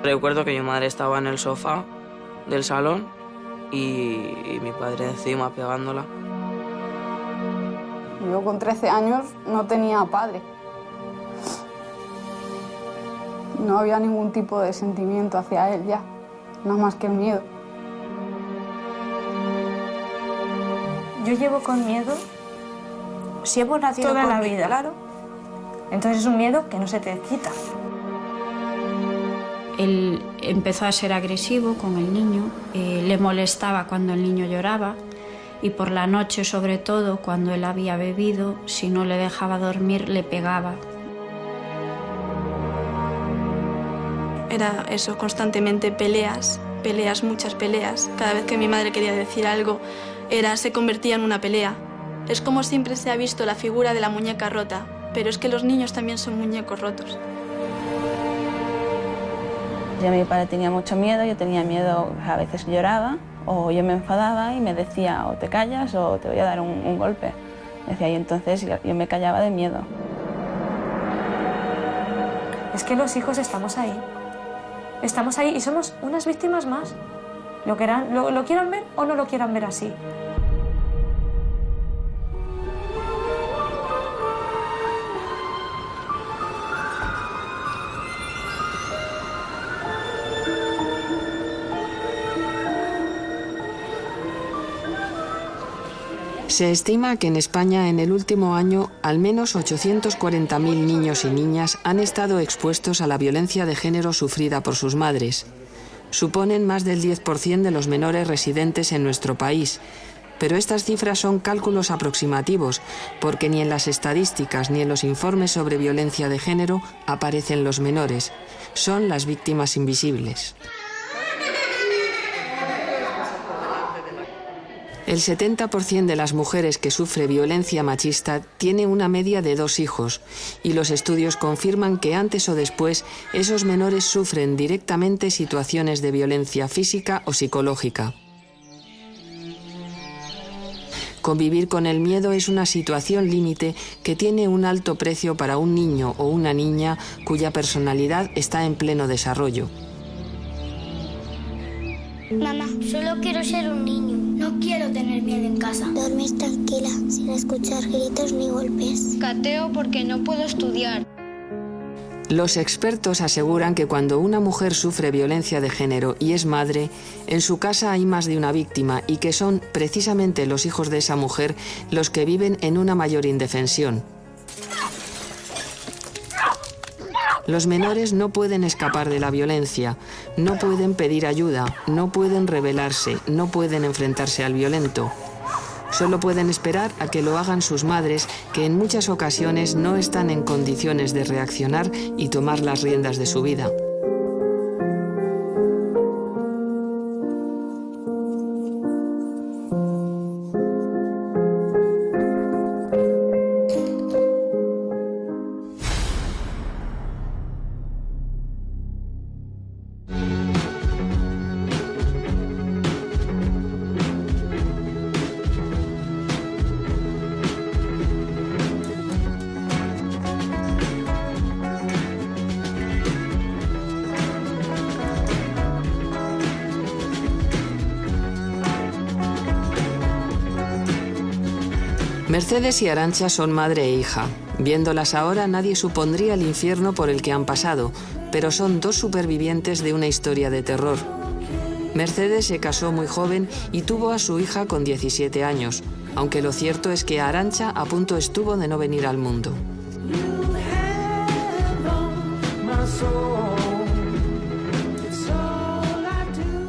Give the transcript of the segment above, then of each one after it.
Recuerdo que mi madre estaba en el sofá del salón y mi padre encima pegándola. Yo con 13 años no tenía padre. No había ningún tipo de sentimiento hacia él ya, no más que el miedo. Yo llevo con miedo Si hemos nacido toda con la miedo, vida. claro. Entonces es un miedo que no se te quita. Él empezó a ser agresivo con el niño, le molestaba cuando el niño lloraba y por la noche, sobre todo, cuando él había bebido, si no le dejaba dormir, le pegaba. Era eso, constantemente peleas, muchas peleas. Cada vez que mi madre quería decir algo, se convertía en una pelea. Es como siempre se ha visto la figura de la muñeca rota, pero es que los niños también son muñecos rotos. Ya mi padre tenía mucho miedo, yo tenía miedo, a veces lloraba o yo me enfadaba y me decía o te callas o te voy a dar un golpe. Decía, y entonces yo me callaba de miedo. Es que los hijos estamos ahí y somos unas víctimas más. Lo quieran ver o no lo quieran ver así. Se estima que en España en el último año al menos 840.000 niños y niñas han estado expuestos a la violencia de género sufrida por sus madres. Suponen más del 10% de los menores residentes en nuestro país, pero estas cifras son cálculos aproximativos porque ni en las estadísticas ni en los informes sobre violencia de género aparecen los menores. Son las víctimas invisibles. El 70% de las mujeres que sufre violencia machista tiene una media de 2 hijos y los estudios confirman que antes o después esos menores sufren directamente situaciones de violencia física o psicológica. Convivir con el miedo es una situación límite que tiene un alto precio para un niño o una niña cuya personalidad está en pleno desarrollo. Mamá, solo quiero ser un niño. No quiero tener miedo en casa. Dormir tranquila, sin escuchar gritos ni golpes. Cateo porque no puedo estudiar. Los expertos aseguran que cuando una mujer sufre violencia de género y es madre, en su casa hay más de una víctima y que son precisamente los hijos de esa mujer los que viven en una mayor indefensión. Los menores no pueden escapar de la violencia, no pueden pedir ayuda, no pueden rebelarse, no pueden enfrentarse al violento. Solo pueden esperar a que lo hagan sus madres, que en muchas ocasiones no están en condiciones de reaccionar y tomar las riendas de su vida. Mercedes y Arantxa son madre e hija. Viéndolas ahora, nadie supondría el infierno por el que han pasado, pero son 2 supervivientes de una historia de terror. Mercedes se casó muy joven y tuvo a su hija con 17 años, aunque lo cierto es que Arantxa a punto estuvo de no venir al mundo.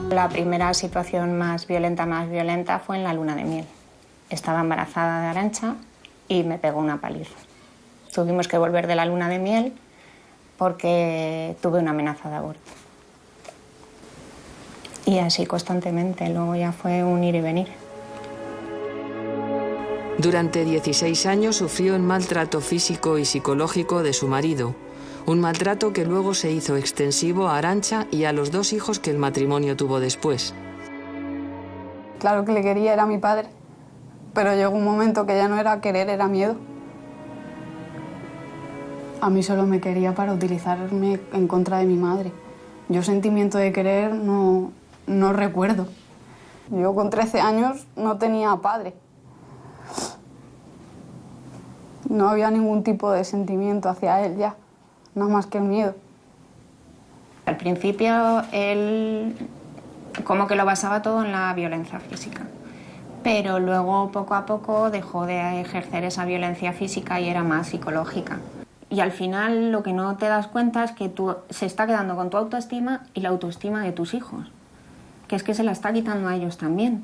La primera situación más violenta fue en la luna de miel. Estaba embarazada de Arantxa y me pegó una paliza. Tuvimos que volver de la luna de miel porque tuve una amenaza de aborto. Y así constantemente, luego ya fue un ir y venir. Durante 16 años sufrió el maltrato físico y psicológico de su marido, un maltrato que luego se hizo extensivo a Arantxa y a los 2 hijos que el matrimonio tuvo después. Claro que le quería, era mi padre. Pero llegó un momento que ya no era querer, era miedo. A mí solo me quería para utilizarme en contra de mi madre. Yo sentimiento de querer no recuerdo. Yo con 13 años no tenía padre. No había ningún tipo de sentimiento hacia él ya, nada más que el miedo. Al principio él como que lo basaba todo en la violencia física, pero luego poco a poco dejó de ejercer esa violencia física y era más psicológica. Y al final lo que no te das cuenta es que tú se está quedando con tu autoestima y la autoestima de tus hijos, que es que se la está quitando a ellos también.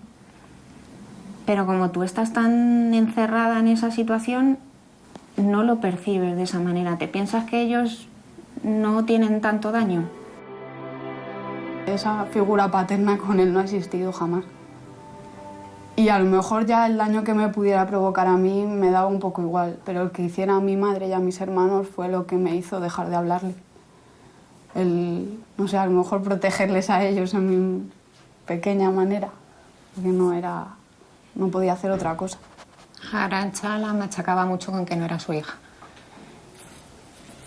Pero como tú estás tan encerrada en esa situación, no lo percibes de esa manera. Te piensas que ellos no tienen tanto daño. Esa figura paterna con él no ha existido jamás. Y a lo mejor ya el daño que me pudiera provocar a mí me daba un poco igual, pero el que hiciera a mi madre y a mis hermanos fue lo que me hizo dejar de hablarle. No sé, a lo mejor protegerles a ellos en mi pequeña manera, porque no podía hacer otra cosa. Arantxa la machacaba mucho con que no era su hija.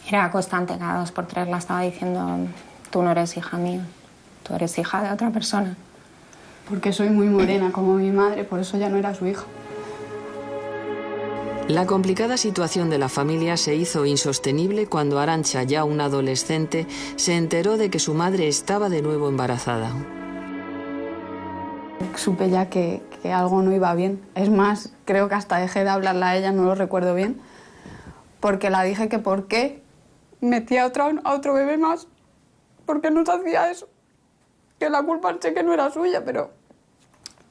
Era constante, cada 2 por 3 la estaba diciendo: tú no eres hija mía, tú eres hija de otra persona. Porque soy muy morena como mi madre, por eso ya no era su hija. La complicada situación de la familia se hizo insostenible cuando Arantxa, ya una adolescente, se enteró de que su madre estaba de nuevo embarazada. Supe ya que algo no iba bien. Es más, creo que hasta dejé de hablarle a ella, no lo recuerdo bien, porque la dije que por qué metía a otro bebé más, por qué nos hacía eso. Que la culpa sé que no era suya, pero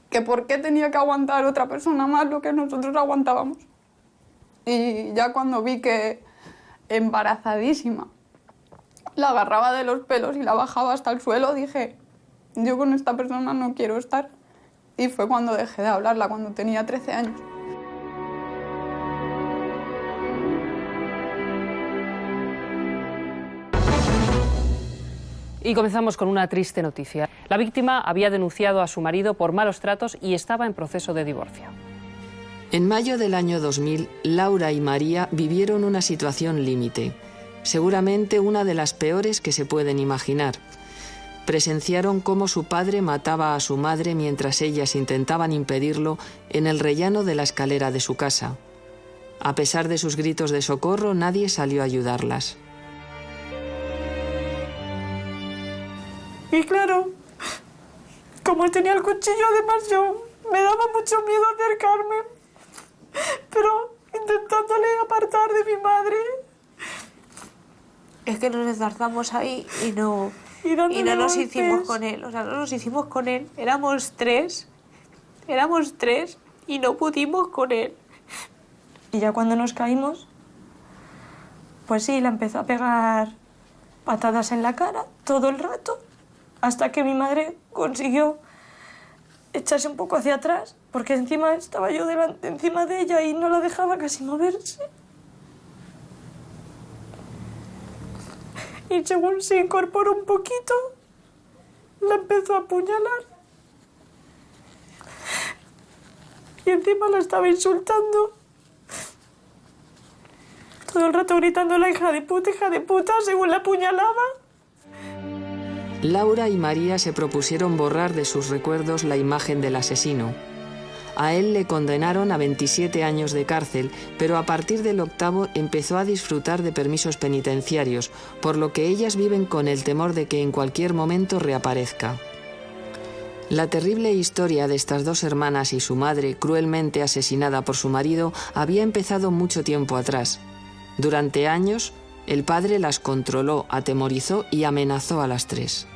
que por qué tenía que aguantar otra persona más lo que nosotros aguantábamos. Y ya cuando vi que embarazadísima la agarraba de los pelos y la bajaba hasta el suelo, dije: yo con esta persona no quiero estar. Y fue cuando dejé de hablarla, cuando tenía 13 años. Y comenzamos con una triste noticia. La víctima había denunciado a su marido por malos tratos y estaba en proceso de divorcio. En mayo del año 2000, Laura y María vivieron una situación límite, seguramente una de las peores que se pueden imaginar. Presenciaron cómo su padre mataba a su madre mientras ellas intentaban impedirlo en el rellano de la escalera de su casa. A pesar de sus gritos de socorro, nadie salió a ayudarlas. Y claro, como tenía el cuchillo además, me daba mucho miedo acercarme, pero intentándole apartar de mi madre. Es que nos enzarzamos ahí y no nos hicimos con él. O sea, no nos hicimos con él. Éramos tres y no pudimos con él. Y ya cuando nos caímos, pues sí, la empezó a pegar patadas en la cara todo el rato, hasta que mi madre consiguió echarse un poco hacia atrás, porque encima estaba yo encima de ella y no la dejaba casi moverse. Y según se incorporó un poquito, la empezó a apuñalar. Y encima la estaba insultando. Todo el rato gritando la hija de puta, según la apuñalaba. Laura y María se propusieron borrar de sus recuerdos la imagen del asesino. A él le condenaron a 27 años de cárcel, pero a partir del 8º empezó a disfrutar de permisos penitenciarios, por lo que ellas viven con el temor de que en cualquier momento reaparezca. La terrible historia de estas dos hermanas y su madre, cruelmente asesinada por su marido, había empezado mucho tiempo atrás. Durante años, el padre las controló, atemorizó y amenazó a las tres.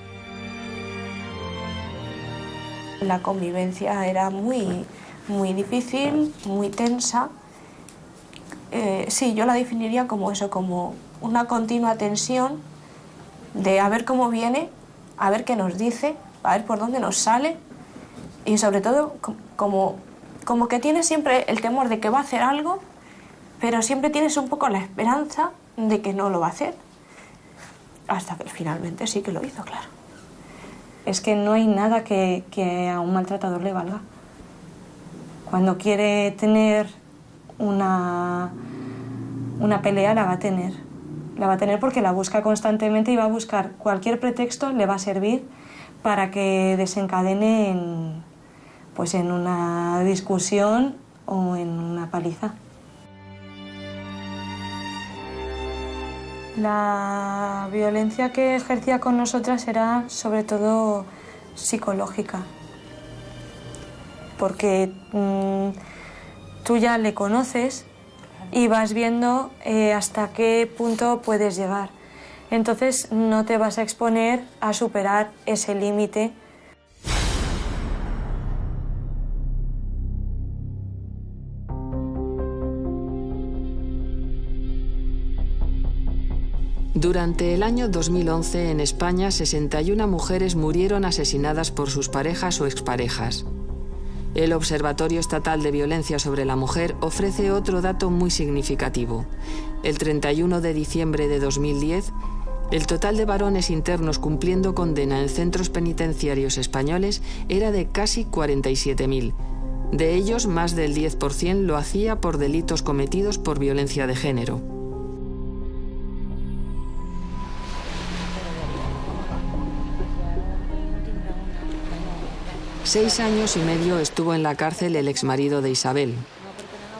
La convivencia era muy difícil, muy tensa. Sí, yo la definiría como eso, como una continua tensión de a ver cómo viene, a ver qué nos dice, a ver por dónde nos sale y sobre todo como que tienes siempre el temor de que va a hacer algo, pero siempre tienes un poco la esperanza de que no lo va a hacer. Hasta que finalmente sí que lo hizo, claro. Es que no hay nada que a un maltratador le valga. Cuando quiere tener una pelea, la va a tener. La va a tener porque la busca constantemente y va a buscar cualquier pretexto, le va a servir para que desencadene en una discusión o en una paliza. La violencia que ejercía con nosotras era sobre todo psicológica, porque tú ya le conoces y vas viendo hasta qué punto puedes llegar. Entonces no te vas a exponer a superar ese límite. Durante el año 2011 en España 61 mujeres murieron asesinadas por sus parejas o exparejas. El Observatorio Estatal de Violencia sobre la Mujer ofrece otro dato muy significativo. El 31 de diciembre de 2010, el total de varones internos cumpliendo condena en centros penitenciarios españoles era de casi 47.000. De ellos, más del 10% lo hacía por delitos cometidos por violencia de género. Seis años y medio estuvo en la cárcel el exmarido de Isabel.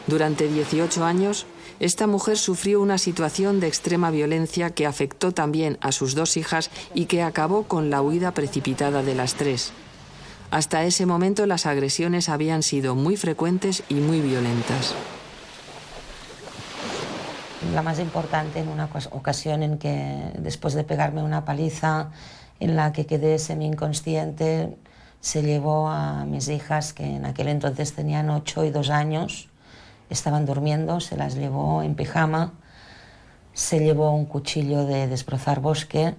Durante 18 años, esta mujer sufrió una situación de extrema violencia que afectó también a sus 2 hijas y que acabó con la huida precipitada de las 3. Hasta ese momento las agresiones habían sido muy frecuentes y muy violentas. La más importante en una ocasión en que, después de pegarme una paliza en la que quedé semi-inconsciente, se llevó a mis hijas, que en aquel entonces tenían 8 y 2 años, estaban durmiendo, se las llevó en pijama, se llevó un cuchillo de desbrozar bosque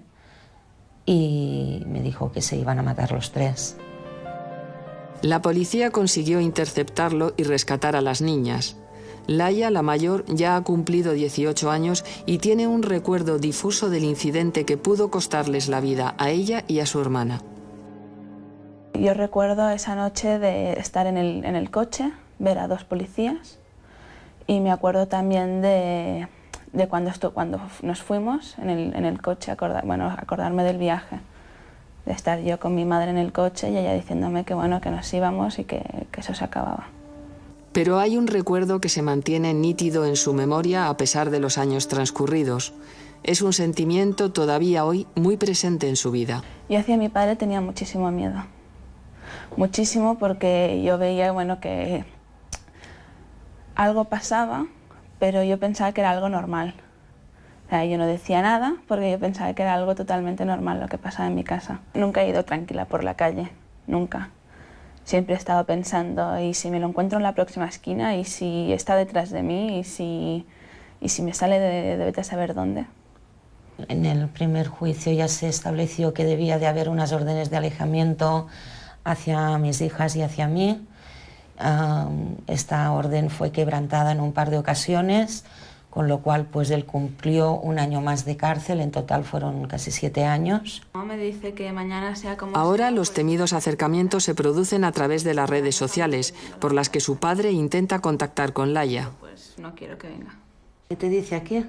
y me dijo que se iban a matar los 3. La policía consiguió interceptarlo y rescatar a las niñas. Laia, la mayor, ya ha cumplido 18 años y tiene un recuerdo difuso del incidente que pudo costarles la vida a ella y a su hermana. Yo recuerdo esa noche de estar en el coche, ver a 2 policías, y me acuerdo también de cuando nos fuimos en el coche, acordarme del viaje, de estar yo con mi madre en el coche y ella diciéndome que nos íbamos y que eso se acababa. Pero hay un recuerdo que se mantiene nítido en su memoria a pesar de los años transcurridos. Es un sentimiento todavía hoy muy presente en su vida. Yo hacia mi padre tenía muchísimo miedo. Muchísimo, porque yo veía que algo pasaba, pero yo pensaba que era algo normal. O sea, yo no decía nada porque yo pensaba que era algo totalmente normal lo que pasaba en mi casa. Nunca he ido tranquila por la calle, nunca. Siempre he estado pensando, ¿y si me lo encuentro en la próxima esquina? ¿Y si está detrás de mí? ¿Y si me sale de vete a saber dónde? En el primer juicio ya se estableció que debía de haber unas órdenes de alejamiento hacia mis hijas y hacia mí. Esta orden fue quebrantada en un par de ocasiones, con lo cual pues él cumplió 1 año más de cárcel, en total fueron casi 7 años. Me dice que mañana sea como Ahora los temidos acercamientos se producen a través de las redes sociales, por las que su padre intenta contactar con Laia. Pues no quiero que venga. ¿Qué te dice aquí?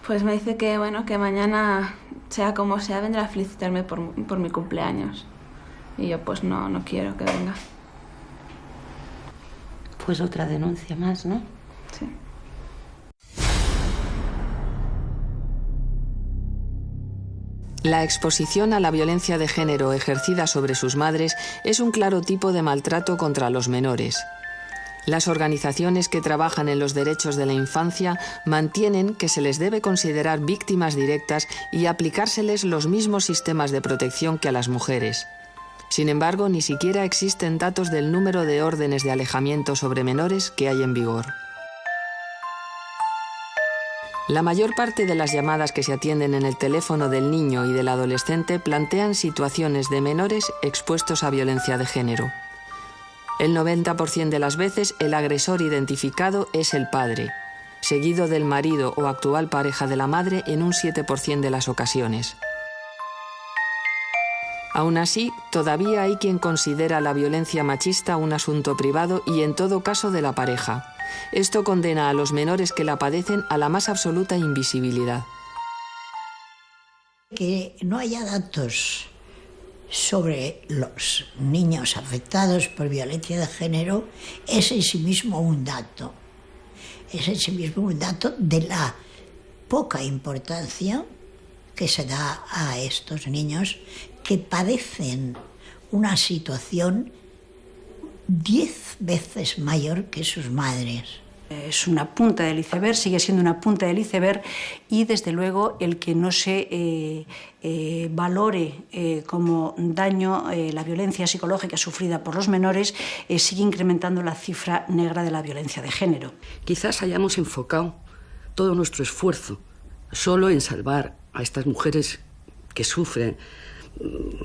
Pues me dice que que mañana sea como sea, vendrá a felicitarme por mi cumpleaños. Y yo pues no quiero que venga. Pues otra denuncia más, ¿no? Sí. La exposición a la violencia de género ejercida sobre sus madres es un claro tipo de maltrato contra los menores. Las organizaciones que trabajan en los derechos de la infancia mantienen que se les debe considerar víctimas directas y aplicárseles los mismos sistemas de protección que a las mujeres. Sin embargo, ni siquiera existen datos del número de órdenes de alejamiento sobre menores que hay en vigor. La mayor parte de las llamadas que se atienden en el teléfono del niño y del adolescente plantean situaciones de menores expuestos a violencia de género. El 90% de las veces el agresor identificado es el padre, seguido del marido o actual pareja de la madre en un 7% de las ocasiones. Aún así, todavía hay quien considera la violencia machista un asunto privado y en todo caso de la pareja. Esto condena a los menores que la padecen a la más absoluta invisibilidad. Que no haya datos sobre los niños afectados por violencia de género es en sí mismo un dato. Es en sí mismo un dato de la poca importancia que se da a estos niños que padecen una situación 10 veces mayor que sus madres. Es una punta del iceberg, sigue siendo una punta del iceberg, y desde luego el que no se valore como daño la violencia psicológica sufrida por los menores sigue incrementando la cifra negra de la violencia de género. Quizás hayamos enfocado todo nuestro esfuerzo solo en salvar a estas mujeres que sufren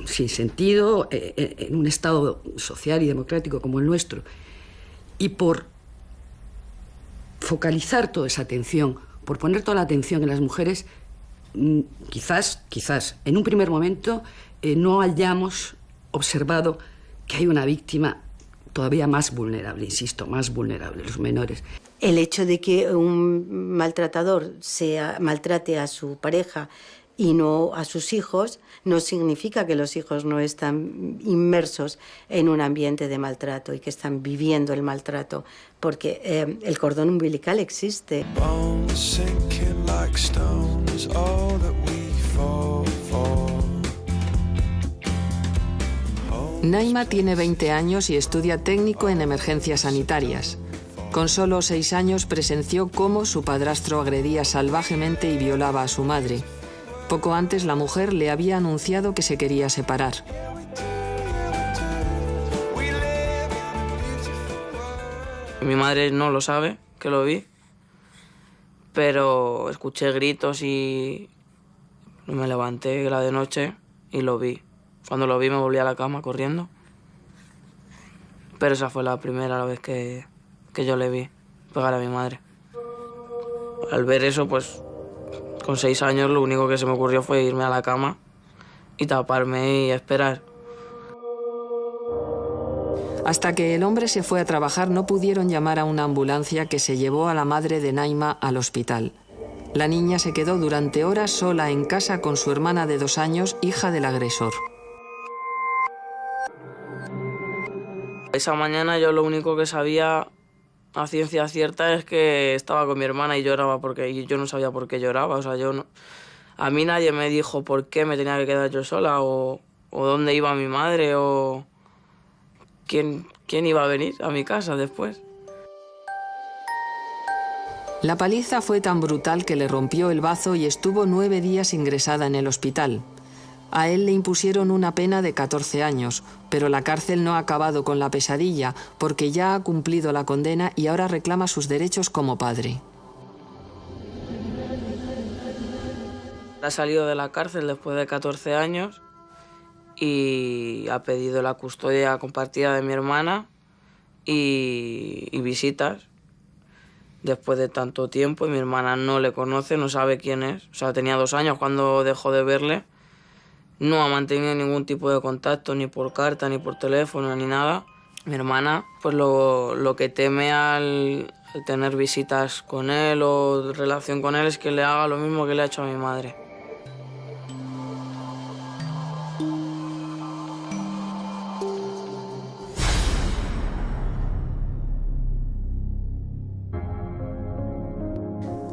sin sentido en un Estado social y democrático como el nuestro, y por focalizar toda esa atención, por poner toda la atención en las mujeres, quizás en un primer momento no hayamos observado que hay una víctima todavía más vulnerable, insisto, más vulnerable, los menores. El hecho de que un maltratador maltrate a su pareja y no a sus hijos no significa que los hijos no están inmersos en un ambiente de maltrato y que están viviendo el maltrato, porque el cordón umbilical existe. Naima tiene 20 años y estudia técnico en emergencias sanitarias. Con solo 6 años presenció cómo su padrastro agredía salvajemente y violaba a su madre. Poco antes, la mujer le había anunciado que se quería separar. Mi madre no lo sabe, que lo vi, pero escuché gritos y me levanté, era de noche, y lo vi. Cuando lo vi me volví a la cama corriendo. Pero esa fue la primera vez que yo le vi pegar a mi madre. Al ver eso, pues, con 6 años lo único que se me ocurrió fue irme a la cama y taparme y esperar. Hasta que el hombre se fue a trabajar no pudieron llamar a una ambulancia que se llevó a la madre de Naima al hospital. La niña se quedó durante horas sola en casa con su hermana de 2 años, hija del agresor. Esa mañana yo lo único que sabía a ciencia cierta es que estaba con mi hermana y lloraba y yo no sabía por qué lloraba. O sea, a mí nadie me dijo por qué me tenía que quedar yo sola o dónde iba mi madre o quién iba a venir a mi casa después. La paliza fue tan brutal que le rompió el bazo y estuvo 9 días ingresada en el hospital. A él le impusieron una pena de 14 años, pero la cárcel no ha acabado con la pesadilla porque ya ha cumplido la condena y ahora reclama sus derechos como padre. Ha salido de la cárcel después de 14 años y ha pedido la custodia compartida de mi hermana y visitas después de tanto tiempo, y mi hermana no le conoce, no sabe quién es. O sea, tenía 2 años cuando dejó de verle. No ha mantenido ningún tipo de contacto, ni por carta, ni por teléfono, ni nada. Mi hermana, pues lo que teme al tener visitas con él o relación con él es que le haga lo mismo que le ha hecho a mi madre.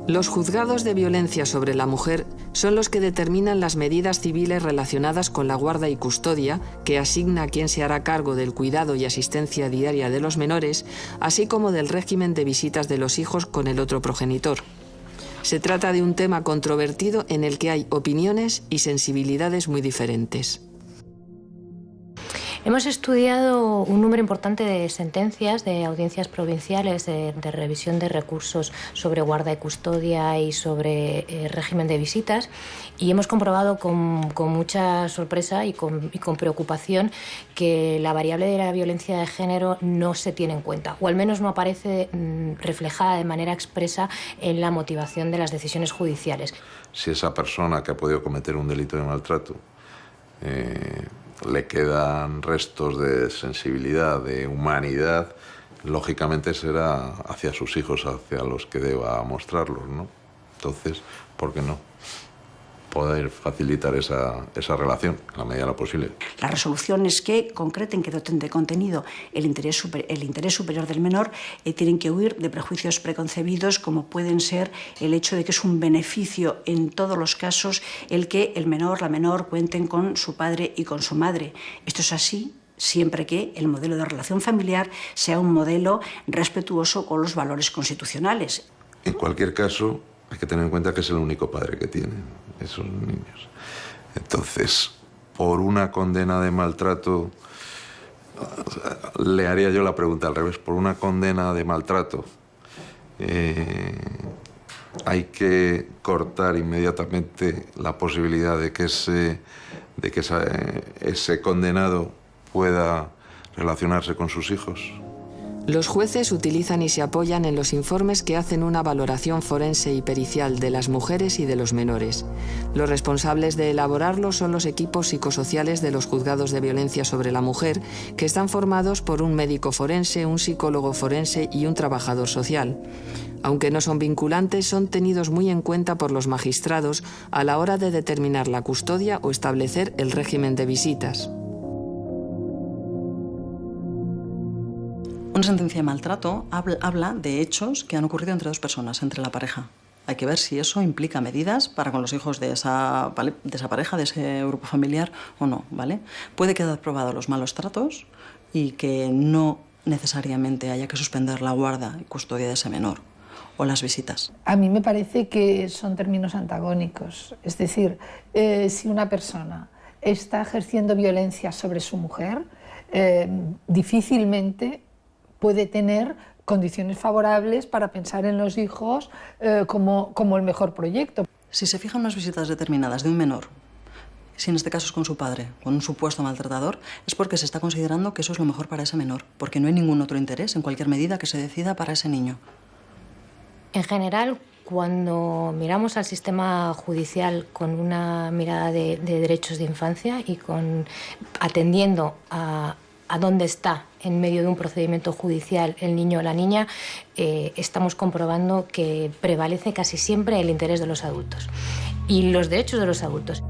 Los juzgados de violencia sobre la mujer son los que determinan las medidas civiles relacionadas con la guarda y custodia, que asigna a quien se hará cargo del cuidado y asistencia diaria de los menores, así como del régimen de visitas de los hijos con el otro progenitor. Se trata de un tema controvertido en el que hay opiniones y sensibilidades muy diferentes. Hemos estudiado un número importante de sentencias de audiencias provinciales de revisión de recursos sobre guarda y custodia y sobre régimen de visitas, y hemos comprobado con mucha sorpresa y con preocupación que la variable de la violencia de género no se tiene en cuenta, o al menos no aparece reflejada de manera expresa en la motivación de las decisiones judiciales. Si esa persona que ha podido cometer un delito de maltrato le quedan restos de sensibilidad, de humanidad, lógicamente será hacia sus hijos, hacia los que deba mostrarlos, ¿no? Entonces, ¿por qué no? poder facilitar esa relación en la medida de lo posible. Las resoluciones que concreten, que doten de contenido el interés superior del menor tienen que huir de prejuicios preconcebidos, como pueden ser el hecho de que es un beneficio en todos los casos el que el menor, la menor, cuenten con su padre y con su madre. Esto es así siempre que el modelo de relación familiar sea un modelo respetuoso con los valores constitucionales. En cualquier caso, hay que tener en cuenta que es el único padre que tienen esos niños. Entonces, por una condena de maltrato, le haría yo la pregunta al revés, por una condena de maltrato, hay que cortar inmediatamente la posibilidad de que ese condenado pueda relacionarse con sus hijos. Los jueces utilizan y se apoyan en los informes que hacen una valoración forense y pericial de las mujeres y de los menores. Los responsables de elaborarlos son los equipos psicosociales de los juzgados de violencia sobre la mujer, que están formados por un médico forense, un psicólogo forense y un trabajador social. Aunque no son vinculantes, son tenidos muy en cuenta por los magistrados a la hora de determinar la custodia o establecer el régimen de visitas. Una sentencia de maltrato habla de hechos que han ocurrido entre dos personas, entre la pareja. Hay que ver si eso implica medidas para con los hijos de esa pareja, de ese grupo familiar o no, ¿vale? Puede quedar probado los malos tratos y que no necesariamente haya que suspender la guarda y custodia de ese menor o las visitas. A mí me parece que son términos antagónicos. Es decir, si una persona está ejerciendo violencia sobre su mujer, difícilmente puede tener condiciones favorables para pensar en los hijos como el mejor proyecto. Si se fijan unas visitas determinadas de un menor, si en este caso es con su padre, con un supuesto maltratador, es porque se está considerando que eso es lo mejor para ese menor, porque no hay ningún otro interés en cualquier medida que se decida para ese niño. En general, cuando miramos al sistema judicial con una mirada de derechos de infancia y atendiendo a dónde está en medio de un procedimiento judicial el niño o la niña, estamos comprobando que prevalece casi siempre el interés de los adultos y los derechos de los adultos.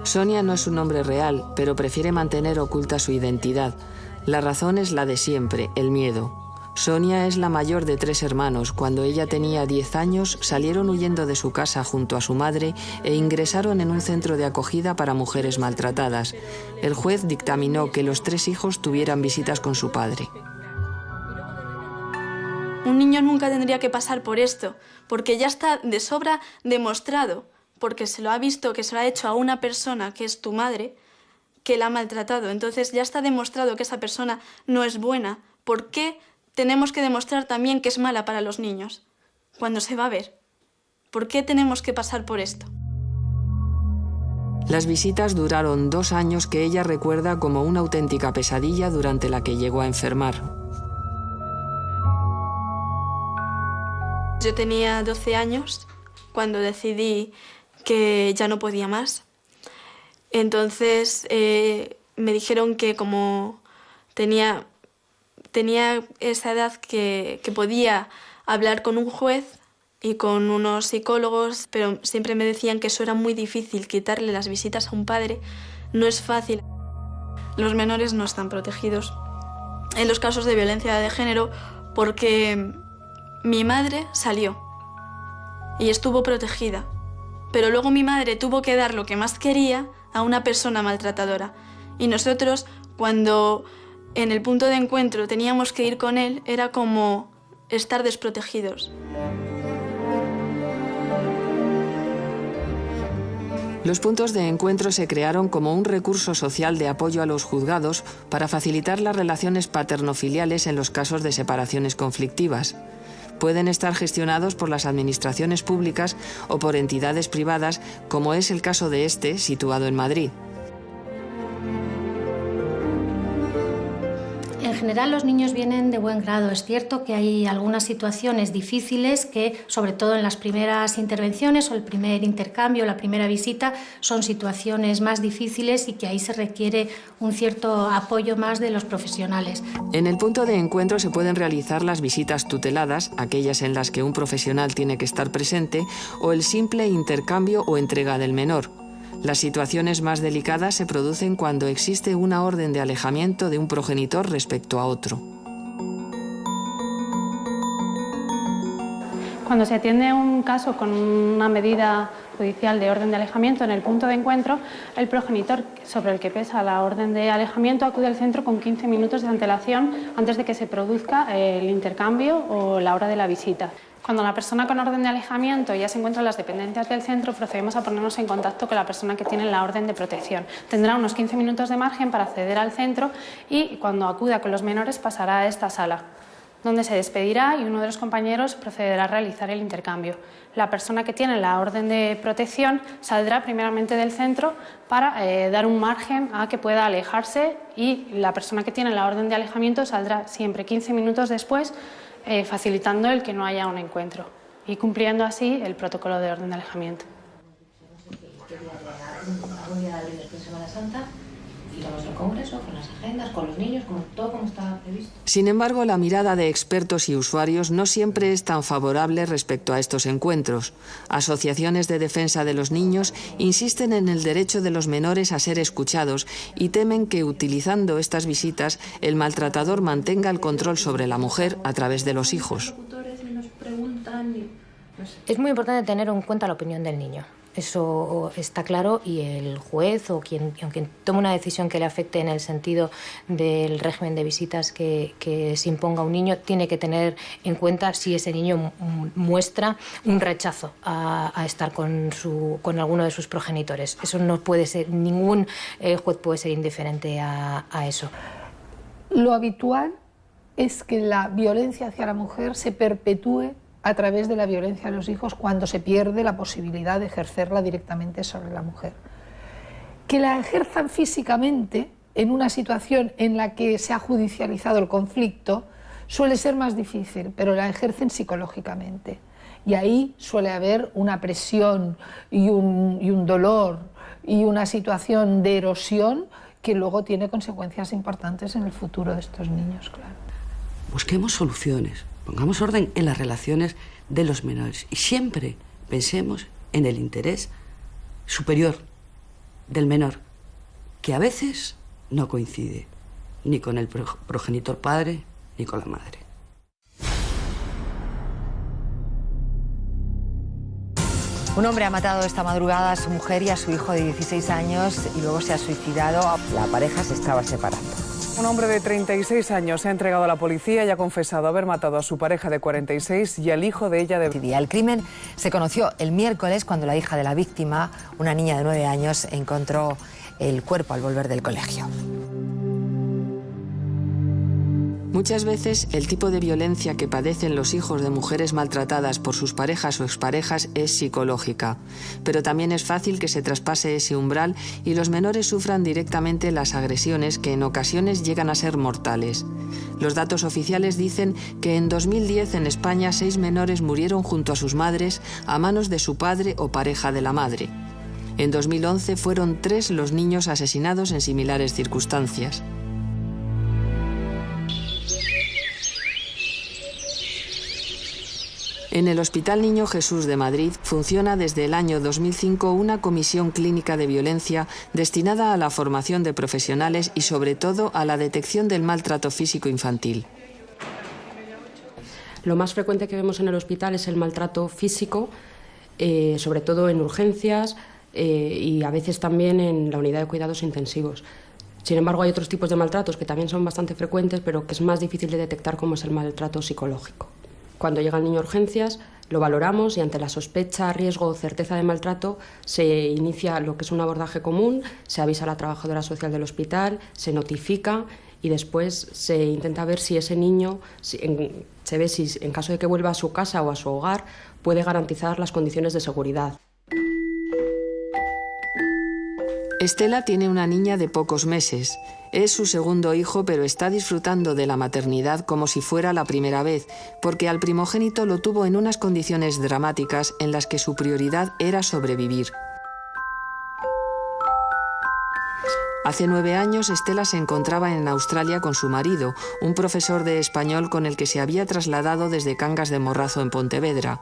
Sonia no es un nombre real, pero prefiere mantener oculta su identidad. La razón es la de siempre, el miedo. Sonia es la mayor de 3 hermanos. Cuando ella tenía 10 años, salieron huyendo de su casa junto a su madre e ingresaron en un centro de acogida para mujeres maltratadas. El juez dictaminó que los 3 hijos tuvieran visitas con su padre. Un niño nunca tendría que pasar por esto, porque ya está de sobra demostrado, porque se lo ha visto, que se lo ha hecho a una persona que es tu madre, que la ha maltratado. Entonces ya está demostrado que esa persona no es buena. ¿Por qué tenemos que demostrar también que es mala para los niños cuando se va a ver? ¿Por qué tenemos que pasar por esto? Las visitas duraron 2 años que ella recuerda como una auténtica pesadilla durante la que llegó a enfermar. Yo tenía 12 años cuando decidí que ya no podía más. Entonces me dijeron que como tenía esa edad que podía hablar con un juez y con unos psicólogos, pero siempre me decían que eso era muy difícil, quitarle las visitas a un padre no es fácil. Los menores no están protegidos en los casos de violencia de género porque mi madre salió y estuvo protegida, pero luego mi madre tuvo que dar lo que más quería a una persona maltratadora y nosotros cuando en el punto de encuentro teníamos que ir con él, era como estar desprotegidos. Los puntos de encuentro se crearon como un recurso social de apoyo a los juzgados para facilitar las relaciones paterno-filiales en los casos de separaciones conflictivas. Pueden estar gestionados por las administraciones públicas o por entidades privadas, como es el caso de este, situado en Madrid. En general los niños vienen de buen grado. Es cierto que hay algunas situaciones difíciles que, sobre todo en las primeras intervenciones o el primer intercambio, la primera visita, son situaciones más difíciles y que ahí se requiere un cierto apoyo más de los profesionales. En el punto de encuentro se pueden realizar las visitas tuteladas, aquellas en las que un profesional tiene que estar presente, o el simple intercambio o entrega del menor. Las situaciones más delicadas se producen cuando existe una orden de alejamiento de un progenitor respecto a otro. Cuando se atiende un caso con una medida judicial de orden de alejamiento en el punto de encuentro, el progenitor sobre el que pesa la orden de alejamiento acude al centro con 15 minutos de antelación antes de que se produzca el intercambio o la hora de la visita. Cuando la persona con orden de alejamiento ya se encuentra en las dependencias del centro, procedemos a ponernos en contacto con la persona que tiene la orden de protección. Tendrá unos 15 minutos de margen para acceder al centro y cuando acuda con los menores pasará a esta sala, donde se despedirá y uno de los compañeros procederá a realizar el intercambio. La persona que tiene la orden de protección saldrá primeramente del centro para dar un margen a que pueda alejarse y la persona que tiene la orden de alejamiento saldrá siempre 15 minutos después, facilitando el que no haya un encuentro y cumpliendo así el protocolo de orden de alejamiento. Algún día después de Semana Santa íbamos al congreso con las agendas, con los niños, todo como estaba previsto. Sin embargo, la mirada de expertos y usuarios no siempre es tan favorable respecto a estos encuentros. Asociaciones de defensa de los niños insisten en el derecho de los menores a ser escuchados y temen que, utilizando estas visitas, el maltratador mantenga el control sobre la mujer a través de los hijos. Es muy importante tener en cuenta la opinión del niño. Eso está claro y el juez o quien tome una decisión que le afecte en el sentido del régimen de visitas que se imponga a un niño tiene que tener en cuenta si ese niño muestra un rechazo a estar con alguno de sus progenitores. Eso no puede ser, ningún juez puede ser indiferente a eso. Lo habitual es que la violencia hacia la mujer se perpetúe a través de la violencia a los hijos cuando se pierde la posibilidad de ejercerla directamente sobre la mujer. Que la ejerzan físicamente en una situación en la que se ha judicializado el conflicto suele ser más difícil, pero la ejercen psicológicamente. Y ahí suele haber una presión y un dolor y una situación de erosión que luego tiene consecuencias importantes en el futuro de estos niños, claro. Busquemos soluciones. Pongamos orden en las relaciones de los menores y siempre pensemos en el interés superior del menor, que a veces no coincide ni con el progenitor padre ni con la madre. Un hombre ha matado esta madrugada a su mujer y a su hijo de 16 años y luego se ha suicidado. La pareja se estaba separando. Un hombre de 36 años se ha entregado a la policía y ha confesado haber matado a su pareja de 46 y al hijo de ella de... El crimen se conoció el miércoles cuando la hija de la víctima, una niña de 9 años, encontró el cuerpo al volver del colegio. Muchas veces el tipo de violencia que padecen los hijos de mujeres maltratadas por sus parejas o exparejas es psicológica, pero también es fácil que se traspase ese umbral y los menores sufran directamente las agresiones que en ocasiones llegan a ser mortales. Los datos oficiales dicen que en 2010 en España 6 menores murieron junto a sus madres a manos de su padre o pareja de la madre. En 2011 fueron 3 los niños asesinados en similares circunstancias. En el Hospital Niño Jesús de Madrid funciona desde el año 2005 una comisión clínica de violencia destinada a la formación de profesionales y sobre todo a la detección del maltrato físico infantil. Lo más frecuente que vemos en el hospital es el maltrato físico, sobre todo en urgencias y a veces también en la unidad de cuidados intensivos. Sin embargo, hay otros tipos de maltratos que también son bastante frecuentes, pero que es más difícil de detectar, como es el maltrato psicológico. Cuando llega el niño a urgencias, lo valoramos y ante la sospecha, riesgo o certeza de maltrato se inicia lo que es un abordaje común, se avisa a la trabajadora social del hospital, se notifica y después se intenta ver si ese niño, se ve si en caso de que vuelva a su casa o a su hogar, puede garantizar las condiciones de seguridad. Estela tiene una niña de pocos meses. Es su segundo hijo, pero está disfrutando de la maternidad como si fuera la primera vez, porque al primogénito lo tuvo en unas condiciones dramáticas en las que su prioridad era sobrevivir. Hace 9 años, Estela se encontraba en Australia con su marido, un profesor de español con el que se había trasladado desde Cangas de Morrazo en Pontevedra.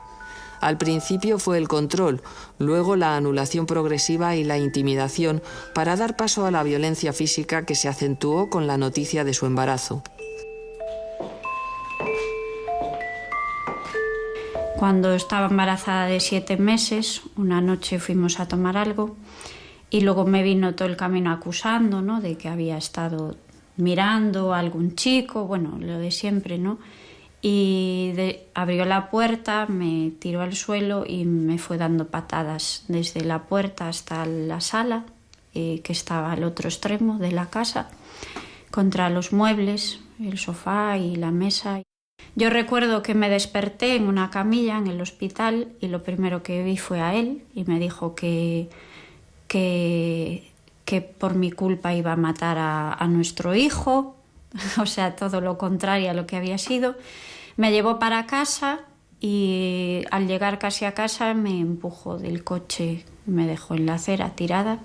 Al principio fue el control, luego la anulación progresiva y la intimidación para dar paso a la violencia física que se acentuó con la noticia de su embarazo. Cuando estaba embarazada de 7 meses, una noche fuimos a tomar algo y luego me vino todo el camino acusando, ¿no?, de que había estado mirando a algún chico, bueno, lo de siempre, ¿no? Y abrió la puerta, me tiró al suelo y me fue dando patadas desde la puerta hasta la sala, que estaba al otro extremo de la casa, contra los muebles, el sofá y la mesa. Yo recuerdo que me desperté en una camilla en el hospital y lo primero que vi fue a él y me dijo que por mi culpa iba a matar a nuestro hijo, o sea, todo lo contrario a lo que había sido. Me llevó para casa y al llegar casi a casa me empujó del coche, me dejó en la acera tirada.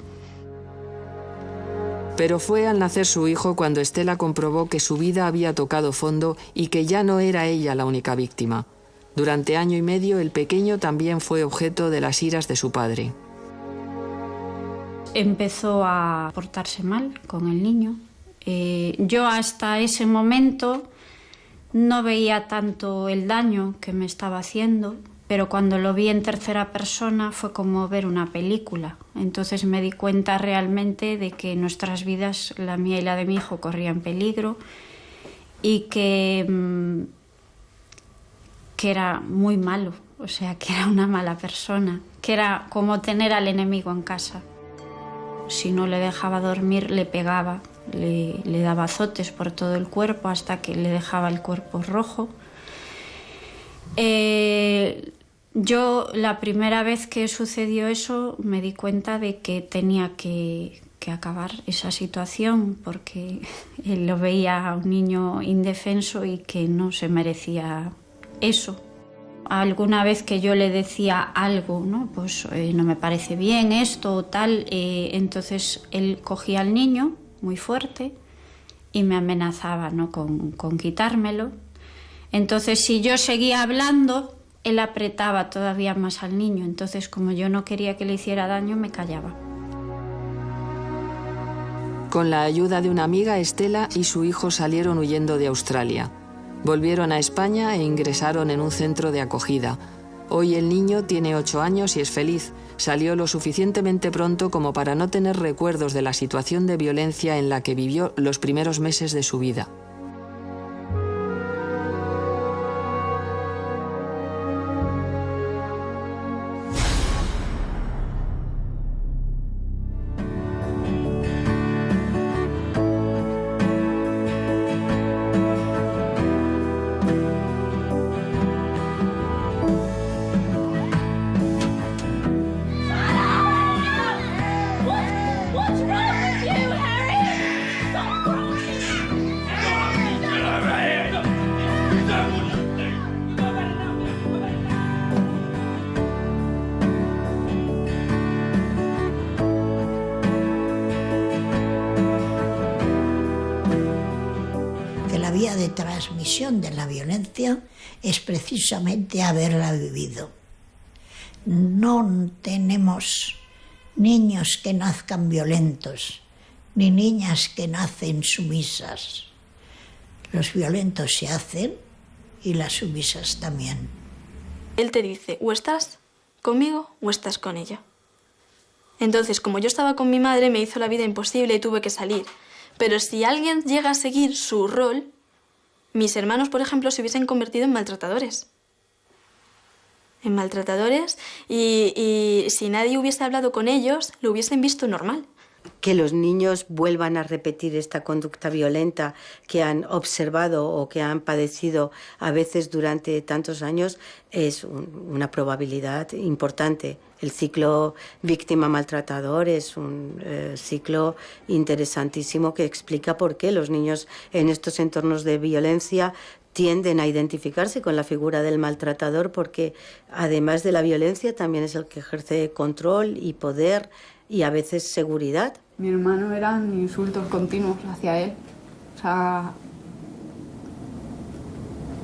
Pero fue al nacer su hijo cuando Estela comprobó que su vida había tocado fondo y que ya no era ella la única víctima. Durante 1 año y medio, el pequeño también fue objeto de las iras de su padre. Empezó a portarse mal con el niño. Yo hasta ese momento no veía tanto el daño que me estaba haciendo, pero cuando lo vi en tercera persona fue como ver una película. Entonces me di cuenta realmente de que nuestras vidas, la mía y la de mi hijo, corrían peligro y que era muy malo, o sea, que era una mala persona, que era como tener al enemigo en casa. Si no le dejaba dormir, le pegaba. Le daba azotes por todo el cuerpo hasta que le dejaba el cuerpo rojo. Yo la primera vez que sucedió eso me di cuenta de que tenía que acabar esa situación porque él lo veía a un niño indefenso y que no se merecía eso. Alguna vez que yo le decía algo, ¿no?, pues no me parece bien esto o tal, entonces él cogía al niño muy fuerte y me amenazaba, ¿no?, con quitármelo. Entonces, si yo seguía hablando, él apretaba todavía más al niño. Entonces, como yo no quería que le hiciera daño, me callaba. Con la ayuda de una amiga, Estela y su hijo salieron huyendo de Australia. Volvieron a España e ingresaron en un centro de acogida. Hoy el niño tiene 8 años y es feliz. Salió lo suficientemente pronto como para no tener recuerdos de la situación de violencia en la que vivió los primeros meses de su vida. La vía de transmisión de la violencia es precisamente haberla vivido. No tenemos niños que nazcan violentos, ni niñas que nacen sumisas. Los violentos se hacen y las sumisas también. Él te dice, o estás conmigo o estás con ella. Entonces, como yo estaba con mi madre, me hizo la vida imposible y tuve que salir. Pero si alguien llega a seguir su rol, mis hermanos, por ejemplo, se hubiesen convertido en maltratadores. En maltratadores y si nadie hubiese hablado con ellos, lo hubiesen visto normal. que los niños vuelvan a repetir esta conducta violenta que han observado o que han padecido a veces durante tantos años es una probabilidad importante. El ciclo víctima-maltratador es un ciclo interesantísimo que explica por qué los niños en estos entornos de violencia tienden a identificarse con la figura del maltratador, porque además de la violencia también es el que ejerce control y poder y a veces seguridad. Mi hermano eran insultos continuos hacia él. O sea,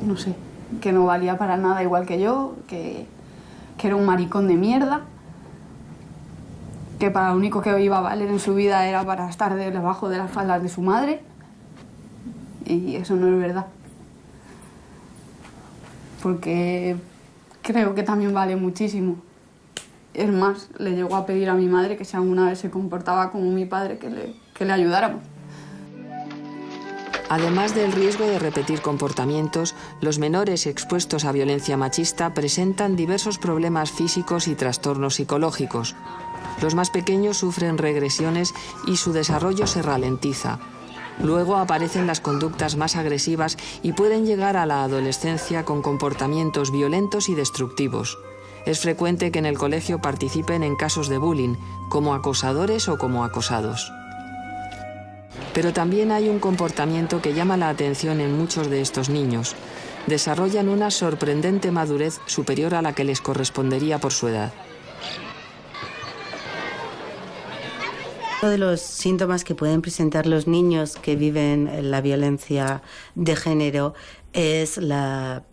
no sé, que no valía para nada igual que yo, que era un maricón de mierda, que para lo único que iba a valer en su vida era para estar debajo de las faldas de su madre. Y eso no es verdad. Porque creo que también vale muchísimo. Es más, le llegó a pedir a mi madre que si alguna vez se comportaba como mi padre, que le ayudáramos. Además del riesgo de repetir comportamientos, los menores expuestos a violencia machista presentan diversos problemas físicos y trastornos psicológicos. Los más pequeños sufren regresiones y su desarrollo se ralentiza. Luego aparecen las conductas más agresivas y pueden llegar a la adolescencia con comportamientos violentos y destructivos. Es frecuente que en el colegio participen en casos de bullying, como acosadores o como acosados. Pero también hay un comportamiento que llama la atención en muchos de estos niños. Desarrollan una sorprendente madurez superior a la que les correspondería por su edad. Uno de los síntomas que pueden presentar los niños que viven la violencia de género es la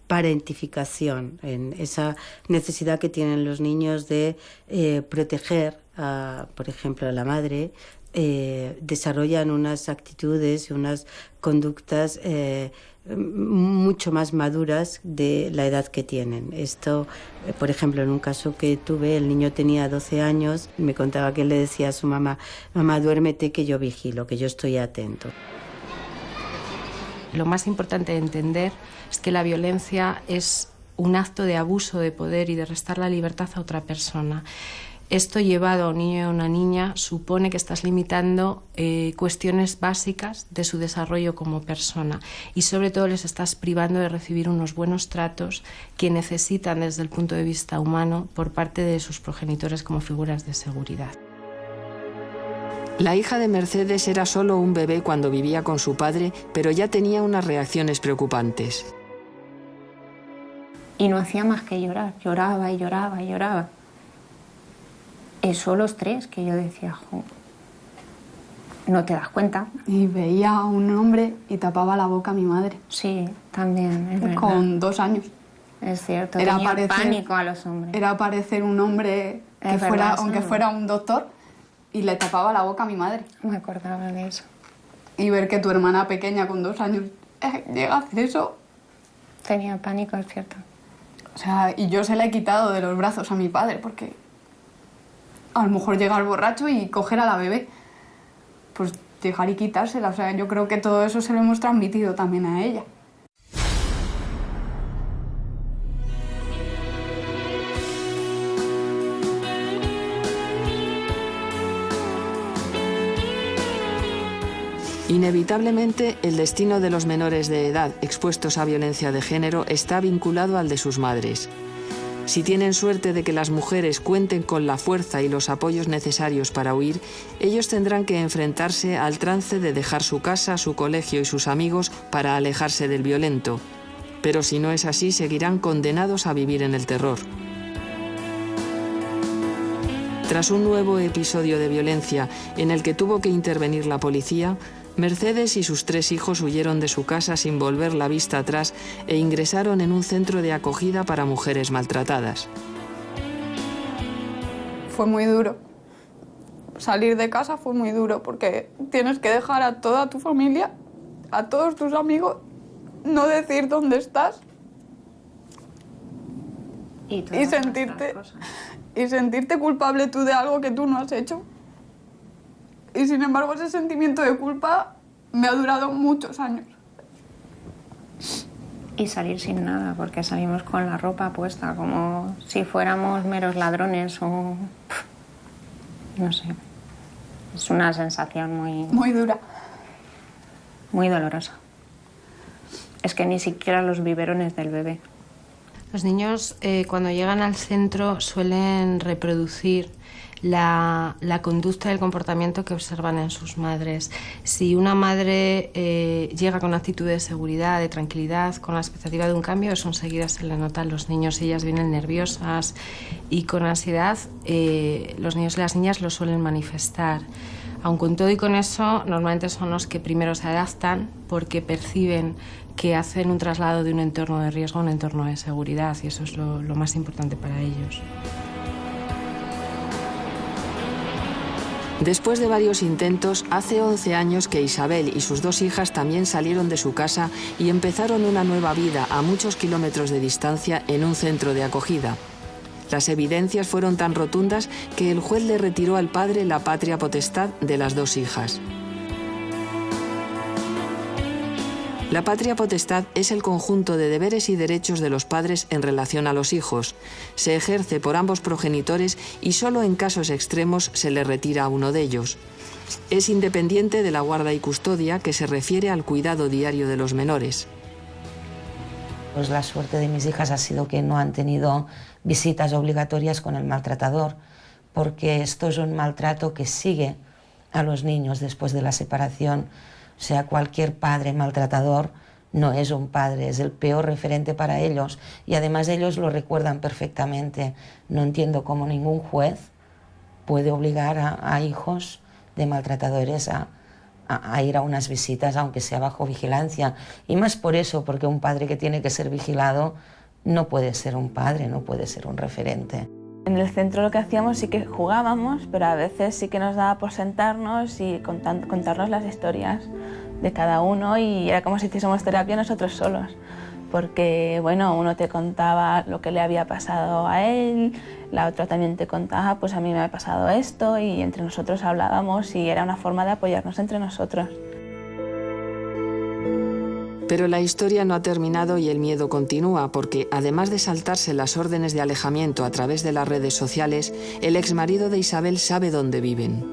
parentificación, en esa necesidad que tienen los niños de proteger, por ejemplo, a la madre. Desarrollan unas actitudes y unas conductas mucho más maduras de la edad que tienen. Esto, por ejemplo, en un caso que tuve, el niño tenía 12 años, me contaba que él le decía a su mamá: mamá, duérmete que yo vigilo, que yo estoy atento. Lo más importante de entender es que la violencia es un acto de abuso de poder y de restar la libertad a otra persona. Esto llevado a un niño y a una niña supone que estás limitando cuestiones básicas de su desarrollo como persona y sobre todo les estás privando de recibir unos buenos tratos que necesitan desde el punto de vista humano por parte de sus progenitores como figuras de seguridad. La hija de Mercedes era solo un bebé cuando vivía con su padre, pero ya tenía unas reacciones preocupantes. Y no hacía más que llorar, lloraba y lloraba y lloraba. Eso los tres, que yo decía, jo, no te das cuenta. Y veía a un hombre y tapaba la boca a mi madre. Sí, también, es verdad. Con 2 años. Es cierto, tenía pánico a los hombres. Era parecer un hombre que fuera, aunque fuera un doctor, y le tapaba la boca a mi madre. Me acordaba de eso. Y ver que tu hermana pequeña con 2 años llega a hacer eso. Tenía pánico, es cierto. O sea, y yo se la he quitado de los brazos a mi padre, porque a lo mejor llegar borracho y coger a la bebé. Pues llegar y quitársela. O sea, yo creo que todo eso se lo hemos transmitido también a ella. Inevitablemente, el destino de los menores de edad expuestos a violencia de género está vinculado al de sus madres. Si tienen suerte de que las mujeres cuenten con la fuerza y los apoyos necesarios para huir, ellos tendrán que enfrentarse al trance de dejar su casa, su colegio y sus amigos para alejarse del violento. Pero si no es así, seguirán condenados a vivir en el terror. Tras un nuevo episodio de violencia en el que tuvo que intervenir la policía, Mercedes y sus 3 hijos huyeron de su casa sin volver la vista atrás e ingresaron en un centro de acogida para mujeres maltratadas. Fue muy duro. Salir de casa fue muy duro porque tienes que dejar a toda tu familia, a todos tus amigos, no decir dónde estás y sentirte culpable tú de algo que tú no has hecho. Y sin embargo ese sentimiento de culpa me ha durado muchos años. Y salir sin nada, porque salimos con la ropa puesta, como si fuéramos meros ladrones o... no sé. Es una sensación muy dura. Muy dolorosa. Es que ni siquiera los biberones del bebé. Los niños cuando llegan al centro suelen reproducir la conducta y el comportamiento que observan en sus madres. Si una madre llega con una actitud de seguridad, de tranquilidad, con la expectativa de un cambio, eso enseguida se le nota a los niños. Ellas vienen nerviosas y con ansiedad, los niños y las niñas lo suelen manifestar. Aun con todo y con eso, normalmente son los que primero se adaptan porque perciben que hacen un traslado de un entorno de riesgo a un entorno de seguridad, y eso es lo más importante para ellos. Después de varios intentos, hace 11 años que Isabel y sus 2 hijas también salieron de su casa y empezaron una nueva vida a muchos kilómetros de distancia en un centro de acogida. Las evidencias fueron tan rotundas que el juez le retiró al padre la patria potestad de las 2 hijas. La patria potestad es el conjunto de deberes y derechos de los padres en relación a los hijos. Se ejerce por ambos progenitores y solo en casos extremos se le retira a uno de ellos. Es independiente de la guarda y custodia, que se refiere al cuidado diario de los menores. Pues la suerte de mis hijas ha sido que no han tenido visitas obligatorias con el maltratador, porque esto es un maltrato que sigue a los niños después de la separación. O sea, cualquier padre maltratador no es un padre, es el peor referente para ellos, y además ellos lo recuerdan perfectamente. No entiendo cómo ningún juez puede obligar a hijos de maltratadores a ir a unas visitas, aunque sea bajo vigilancia. Y más por eso, porque un padre que tiene que ser vigilado no puede ser un padre, no puede ser un referente. En el centro lo que hacíamos sí que jugábamos, pero a veces sí que nos daba por sentarnos y contarnos las historias de cada uno, y era como si hiciésemos terapia nosotros solos. Porque, bueno, uno te contaba lo que le había pasado a él, la otra también te contaba, pues a mí me ha pasado esto, y entre nosotros hablábamos y era una forma de apoyarnos entre nosotros. Pero la historia no ha terminado y el miedo continúa, porque además de saltarse las órdenes de alejamiento a través de las redes sociales, el exmarido de Isabel sabe dónde viven.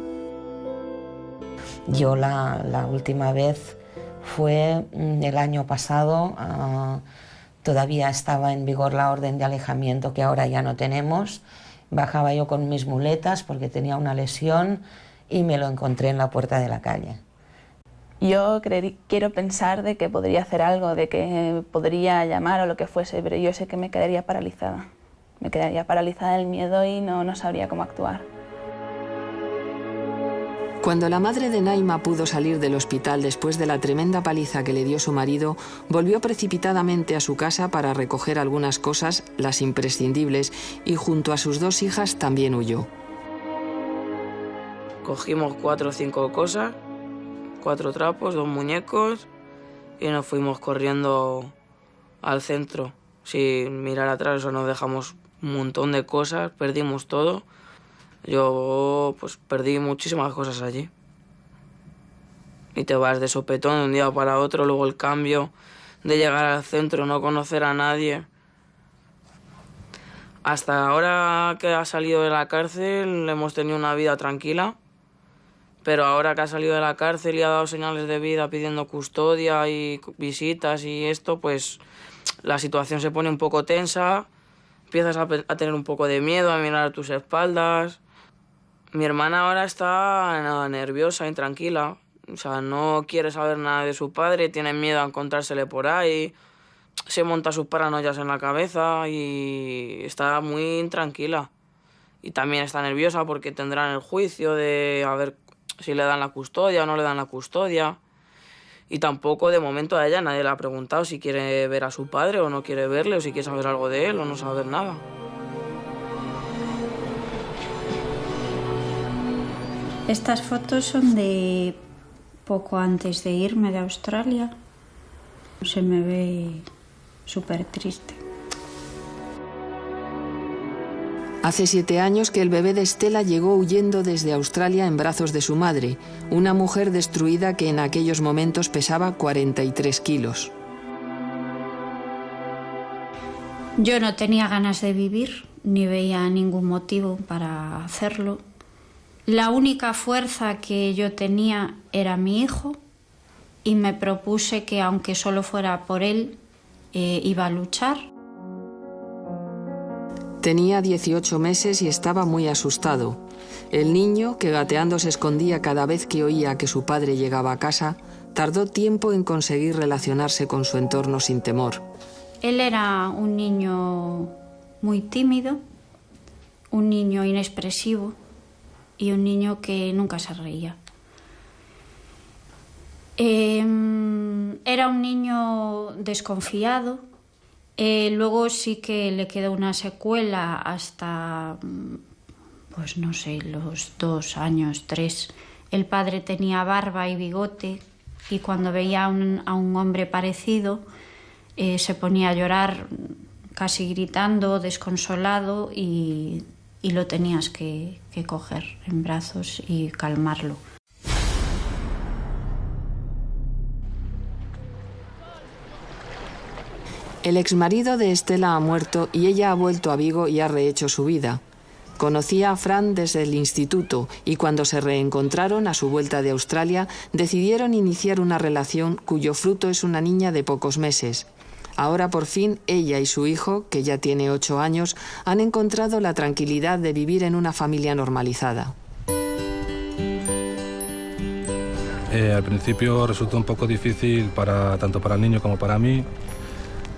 Yo la última vez fue el año pasado, todavía estaba en vigor la orden de alejamiento que ahora ya no tenemos. Bajaba yo con mis muletas porque tenía una lesión y me lo encontré en la puerta de la calle. Yo quiero pensar de que podría hacer algo, de que podría llamar o lo que fuese, pero yo sé que me quedaría paralizada. Me quedaría paralizada del miedo y no sabría cómo actuar. Cuando la madre de Naima pudo salir del hospital después de la tremenda paliza que le dio su marido, volvió precipitadamente a su casa para recoger algunas cosas, las imprescindibles, y junto a sus 2 hijas también huyó. Cogimos 4 o 5 cosas, 4 trapos, 2 muñecos, y nos fuimos corriendo al centro. Sin mirar atrás, eso, nos dejamos un montón de cosas, perdimos todo. Yo pues perdí muchísimas cosas allí. Y te vas de sopetón de un día para otro, luego el cambio de llegar al centro, no conocer a nadie. Hasta ahora que ha salido de la cárcel hemos tenido una vida tranquila, pero ahora que ha salido de la cárcel y ha dado señales de vida pidiendo custodia y visitas y esto, pues la situación se pone un poco tensa, empiezas a tener un poco de miedo, a mirar a tus espaldas. Mi hermana ahora está nerviosa, intranquila, o sea, no quiere saber nada de su padre, tiene miedo a encontrársele por ahí, se monta sus paranoias en la cabeza y está muy intranquila. Y también está nerviosa porque tendrán el juicio de a ver si le dan la custodia o no le dan la custodia. Y tampoco de momento a ella nadie le ha preguntado si quiere ver a su padre o no quiere verle, o si quiere saber algo de él o no saber nada. Estas fotos son de poco antes de irme de Australia. Se me ve súper triste. Hace 7 años que el bebé de Estela llegó huyendo desde Australia en brazos de su madre, una mujer destruida que en aquellos momentos pesaba 43 kilos. Yo no tenía ganas de vivir, ni veía ningún motivo para hacerlo. La única fuerza que yo tenía era mi hijo y me propuse que aunque solo fuera por él, iba a luchar. Tenía 18 meses y estaba muy asustado. El niño, que gateando se escondía cada vez que oía que su padre llegaba a casa, tardó tiempo en conseguir relacionarse con su entorno sin temor. Él era un niño muy tímido, un niño inexpresivo y un niño que nunca se reía. Era un niño desconfiado. Luego sí que le quedó una secuela hasta, pues no sé, los 2 años, 3. El padre tenía barba y bigote y cuando veía a un hombre parecido se ponía a llorar casi gritando, desconsolado y lo tenías que coger en brazos y calmarlo. El exmarido de Estela ha muerto y ella ha vuelto a Vigo y ha rehecho su vida. Conocía a Fran desde el instituto y cuando se reencontraron a su vuelta de Australia decidieron iniciar una relación cuyo fruto es una niña de pocos meses. Ahora por fin ella y su hijo, que ya tiene 8 años, han encontrado la tranquilidad de vivir en una familia normalizada. Al principio resultó un poco difícil tanto para el niño como para mí,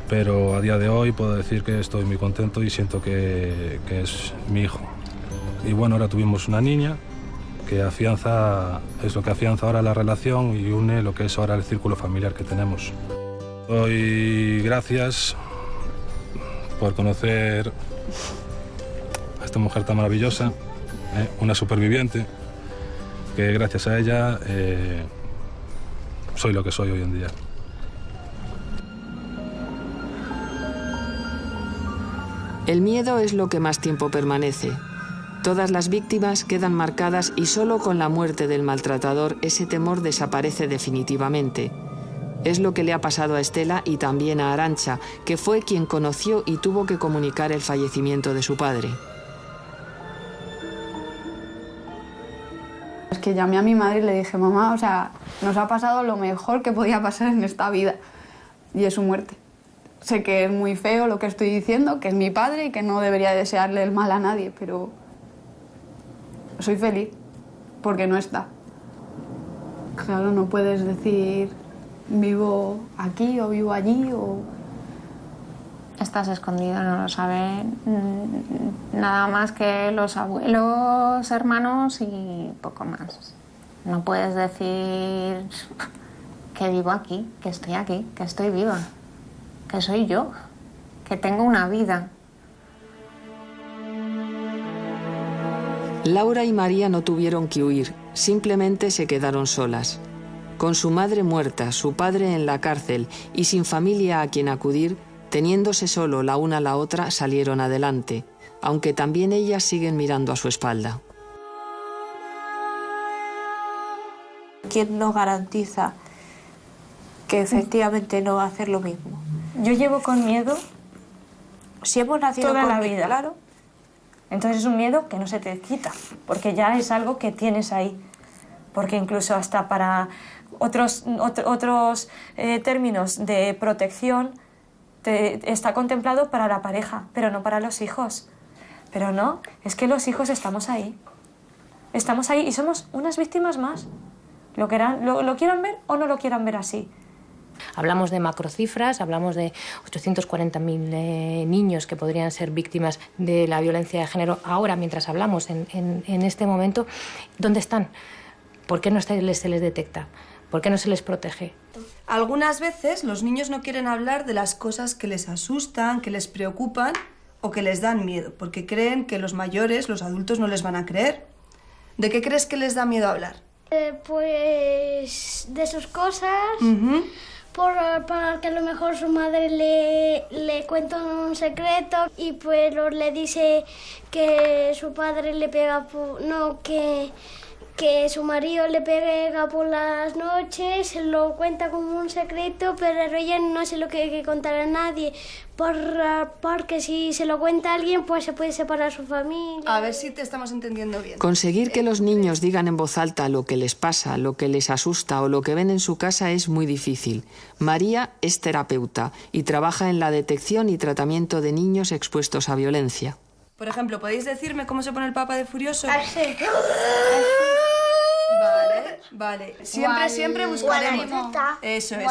pero a día de hoy puedo decir que estoy muy contento y siento que es mi hijo. Y bueno, ahora tuvimos una niña que es lo que afianza ahora la relación y une lo que es ahora el círculo familiar que tenemos. Doy gracias por conocer a esta mujer tan maravillosa, una superviviente, que gracias a ella soy lo que soy hoy en día. El miedo es lo que más tiempo permanece. Todas las víctimas quedan marcadas y solo con la muerte del maltratador ese temor desaparece definitivamente. Es lo que le ha pasado a Estela y también a Arantxa, que fue quien conoció y tuvo que comunicar el fallecimiento de su padre. Es que llamé a mi madre y le dije, mamá, o sea, nos ha pasado lo mejor que podía pasar en esta vida y es su muerte. Sé que es muy feo lo que estoy diciendo, que es mi padre y que no debería desearle el mal a nadie, pero soy feliz porque no está. Claro, no puedes decir vivo aquí o vivo allí o... Estás escondido, no lo saben nada más que los abuelos, hermanos y poco más. No puedes decir que vivo aquí, que estoy viva. Que soy yo, que tengo una vida. Laura y María no tuvieron que huir, simplemente se quedaron solas. Con su madre muerta, su padre en la cárcel y sin familia a quien acudir, teniéndose solo la una a la otra, salieron adelante, aunque también ellas siguen mirando a su espalda. ¿Quién no garantiza que efectivamente no va a hacer lo mismo? Yo llevo con miedo si hemos nacido toda con la vida. Claro. Entonces es un miedo que no se te quita, porque ya es algo que tienes ahí. Porque incluso hasta para otros términos de protección está contemplado para la pareja, pero no para los hijos. Pero no, es que los hijos estamos ahí. Estamos ahí y somos unas víctimas más. Lo quieran ver o no lo quieran ver así. Hablamos de macrocifras, hablamos de 840.000 niños que podrían ser víctimas de la violencia de género. Ahora, mientras hablamos, en este momento, ¿dónde están? ¿Por qué no se les detecta? ¿Por qué no se les protege? Algunas veces los niños no quieren hablar de las cosas que les asustan, que les preocupan o que les dan miedo, porque creen que los mayores, los adultos, no les van a creer. ¿De qué crees que les da miedo hablar? Pues de sus cosas, para que a lo mejor su madre le cuenta un secreto y pues le dice que su padre le pega, que que su marido le pega por las noches, se lo cuenta como un secreto, pero ella no se lo quiere contar a nadie, porque si se lo cuenta a alguien, pues se puede separar su familia. A ver si te estamos entendiendo bien. Conseguir que los niños digan en voz alta lo que les pasa, lo que les asusta o lo que ven en su casa es muy difícil. María es terapeuta y trabaja en la detección y tratamiento de niños expuestos a violencia. Por ejemplo, ¿podéis decirme cómo se pone el Papa de furioso? Así. Vale. Siempre buscaremos. Eso es.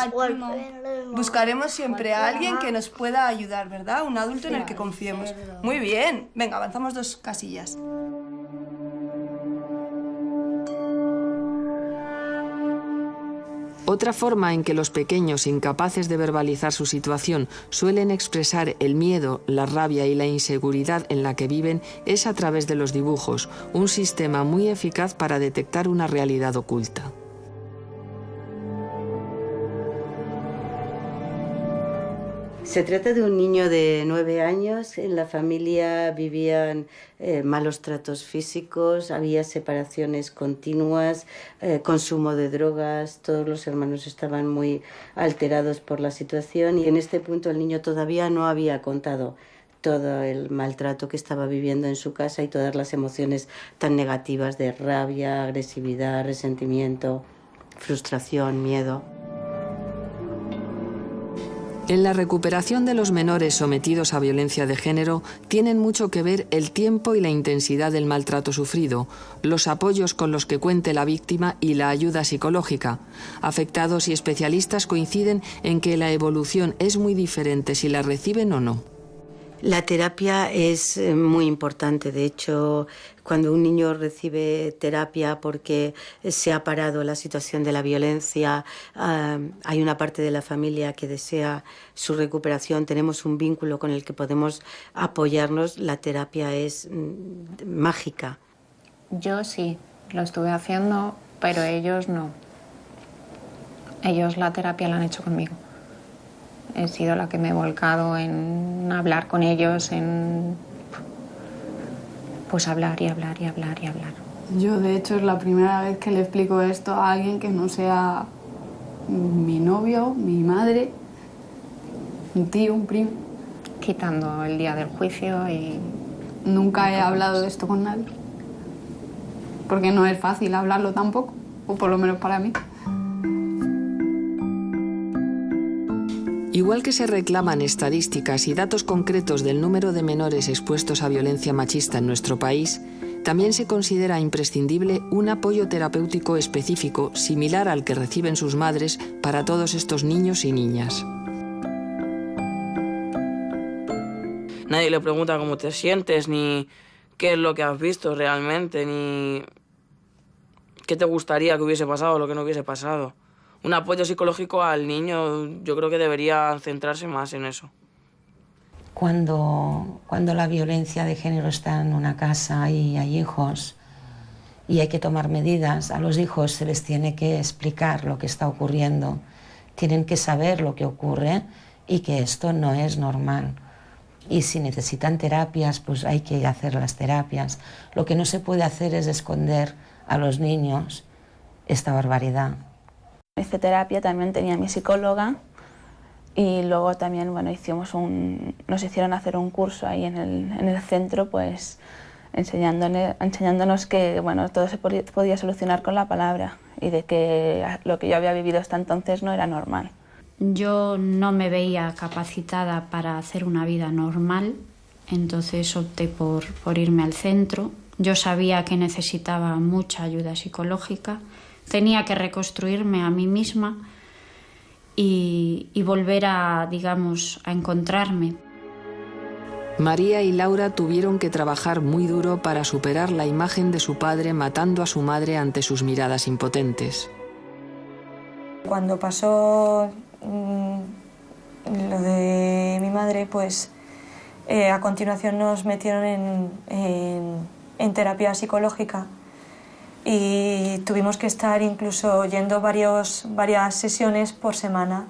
Buscaremos siempre a alguien que nos pueda ayudar, ¿verdad? Un adulto en el que confiemos. Muy bien. Venga, avanzamos 2 casillas. Otra forma en que los pequeños, incapaces de verbalizar su situación, suelen expresar el miedo, la rabia y la inseguridad en la que viven es a través de los dibujos, un sistema muy eficaz para detectar una realidad oculta. Se trata de un niño de 9 años. En la familia vivían malos tratos físicos, había separaciones continuas, consumo de drogas, todos los hermanos estaban muy alterados por la situación y en este punto el niño todavía no había contado todo el maltrato que estaba viviendo en su casa y todas las emociones tan negativas de rabia, agresividad, resentimiento, frustración, miedo. En la recuperación de los menores sometidos a violencia de género tienen mucho que ver el tiempo y la intensidad del maltrato sufrido, los apoyos con los que cuente la víctima y la ayuda psicológica. Afectados y especialistas coinciden en que la evolución es muy diferente si la reciben o no. La terapia es muy importante. De hecho, cuando un niño recibe terapia porque se ha parado la situación de la violencia, hay una parte de la familia que desea su recuperación, tenemos un vínculo con el que podemos apoyarnos, la terapia es mágica. Yo sí, lo estuve haciendo, pero ellos no. Ellos la terapia la han hecho conmigo. He sido la que me he volcado en hablar con ellos, en pues hablar y hablar y hablar y hablar. Yo, de hecho, es la primera vez que le explico esto a alguien que no sea mi novio, mi madre, un tío, un primo. Quitando el día del juicio y... Nunca he hablado de esto con nadie. Porque no es fácil hablarlo tampoco, o por lo menos para mí. Igual que se reclaman estadísticas y datos concretos del número de menores expuestos a violencia machista en nuestro país, también se considera imprescindible un apoyo terapéutico específico similar al que reciben sus madres para todos estos niños y niñas. Nadie le pregunta cómo te sientes, ni qué es lo que has visto realmente, ni qué te gustaría que hubiese pasado o lo que no hubiese pasado. Un apoyo psicológico al niño, yo creo que debería centrarse más en eso. Cuando la violencia de género está en una casa y hay hijos y hay que tomar medidas, a los hijos se les tiene que explicar lo que está ocurriendo. Tienen que saber lo que ocurre y que esto no es normal. Y si necesitan terapias, pues hay que hacer las terapias. Lo que no se puede hacer es esconder a los niños esta barbaridad. Hice terapia, también tenía mi psicóloga y luego también, bueno, nos hicieron hacer un curso ahí en el centro, pues enseñándonos que, bueno, todo se podía solucionar con la palabra y de que lo que yo había vivido hasta entonces no era normal. Yo no me veía capacitada para hacer una vida normal, entonces opté por irme al centro. Yo sabía que necesitaba mucha ayuda psicológica, tenía que reconstruirme a mí misma y volver a encontrarme. María y Laura tuvieron que trabajar muy duro para superar la imagen de su padre matando a su madre ante sus miradas impotentes. Cuando pasó lo de mi madre, pues a continuación nos metieron en terapia psicológica y tuvimos que estar incluso yendo varias sesiones por semana.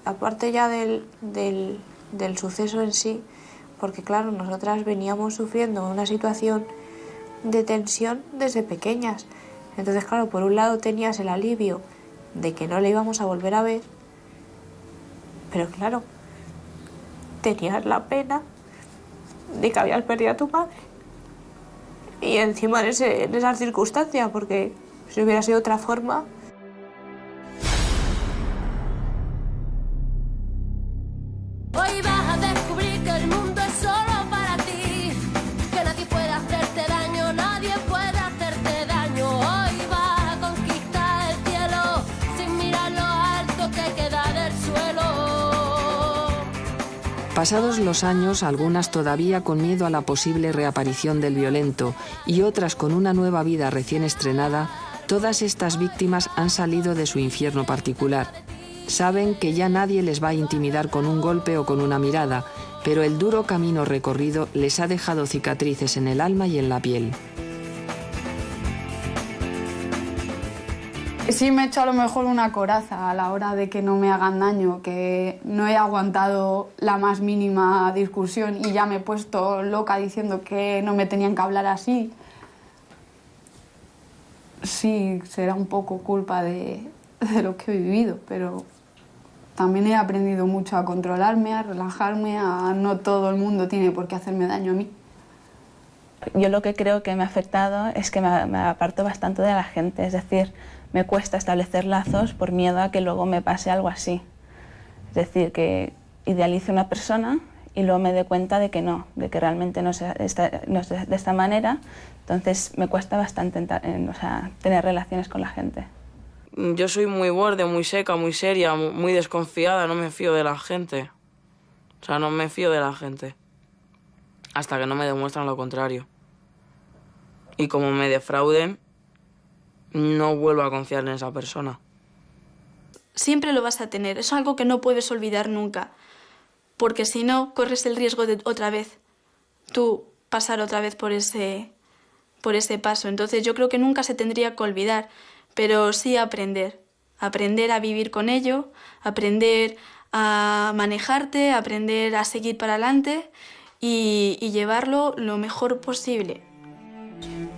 Aparte ya del suceso en sí, porque claro, nosotras veníamos sufriendo una situación de tensión desde pequeñas. Entonces, claro, por un lado tenías el alivio de que no le íbamos a volver a ver, pero claro, tenías la pena de que habías perdido a tu madre. Y encima en esas circunstancias, porque si hubiera sido otra forma... Hoy vas a descubrir que el mundo es solo para ti, que nadie puede hacerte daño, nadie puede hacerte daño. Hoy vas a conquistar el cielo sin mirar lo alto que queda del suelo. Pasados los años, algunas todavía con miedo a la posible reaparición del violento y otras con una nueva vida recién estrenada, todas estas víctimas han salido de su infierno particular. Saben que ya nadie les va a intimidar con un golpe o con una mirada, pero el duro camino recorrido les ha dejado cicatrices en el alma y en la piel. Sí me he hecho a lo mejor una coraza a la hora de que no me hagan daño, que no he aguantado la más mínima discusión y ya me he puesto loca diciendo que no me tenían que hablar así. Sí, será un poco culpa de lo que he vivido, pero también he aprendido mucho a controlarme, a relajarme, a no todo el mundo tiene por qué hacerme daño a mí. Yo lo que creo que me ha afectado es que me aparto bastante de la gente, es decir, me cuesta establecer lazos por miedo a que luego me pase algo así. Es decir, que idealice una persona y luego me dé cuenta de que no, de que realmente no es de esta manera, entonces me cuesta bastante tener relaciones con la gente. Yo soy muy borde, muy seca, muy seria, muy desconfiada, no me fío de la gente. O sea, no me fío de la gente. Hasta que no me demuestran lo contrario. Y como me defrauden, no vuelvo a confiar en esa persona. Siempre lo vas a tener, es algo que no puedes olvidar nunca, porque si no, corres el riesgo de otra vez, tú pasar otra vez por ese paso. Entonces yo creo que nunca se tendría que olvidar, pero sí aprender a vivir con ello, aprender a manejarte, aprender a seguir para adelante y llevarlo lo mejor posible.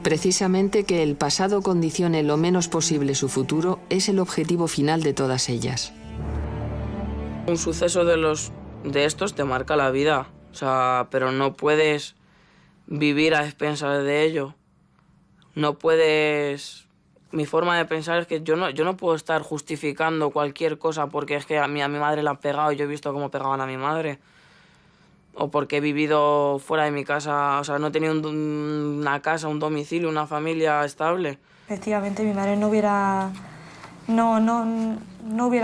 Precisamente que el pasado condicione lo menos posible su futuro es el objetivo final de todas ellas. Un suceso de estos te marca la vida, o sea, pero no puedes vivir a expensas de ello. No puedes... Mi forma de pensar es que yo no puedo estar justificando cualquier cosa porque es que a mi madre la han pegado y yo he visto cómo pegaban a mi madre. O porque he vivido fuera de mi casa, o sea, no he tenido una casa, un domicilio, una familia estable. Efectivamente, mi madre no hubiera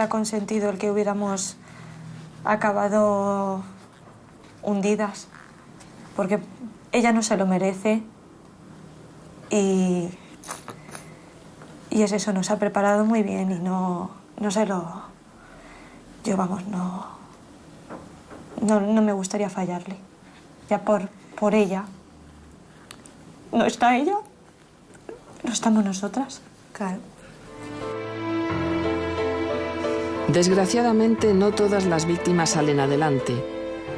consentido el que hubiéramos acabado hundidas, porque ella no se lo merece y es eso, nos ha preparado muy bien y no se lo... Yo, vamos, no me gustaría fallarle. Ya por ella. No está ella, no estamos nosotras. Claro. Desgraciadamente, no todas las víctimas salen adelante.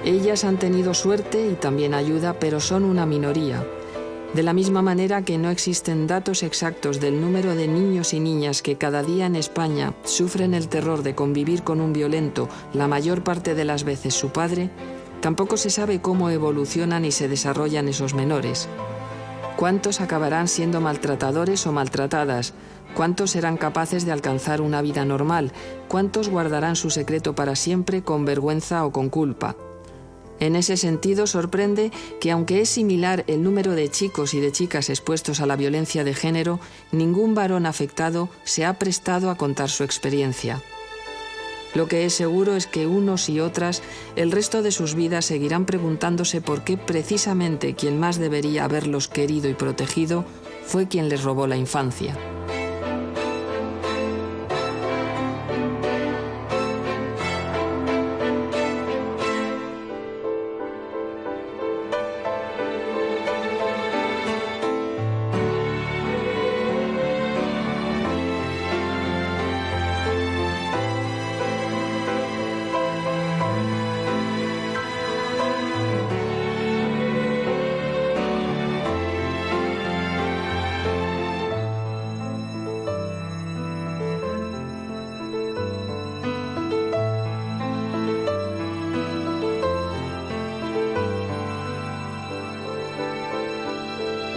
Ellas han tenido suerte y también ayuda, pero son una minoría. De la misma manera que no existen datos exactos del número de niños y niñas que cada día en España sufren el terror de convivir con un violento, la mayor parte de las veces su padre, tampoco se sabe cómo evolucionan y se desarrollan esos menores. ¿Cuántos acabarán siendo maltratadores o maltratadas? ¿Cuántos serán capaces de alcanzar una vida normal? ¿Cuántos guardarán su secreto para siempre con vergüenza o con culpa? En ese sentido, sorprende que, aunque es similar el número de chicos y de chicas expuestos a la violencia de género, ningún varón afectado se ha prestado a contar su experiencia. Lo que es seguro es que unos y otras, el resto de sus vidas seguirán preguntándose por qué precisamente quien más debería haberlos querido y protegido fue quien les robó la infancia.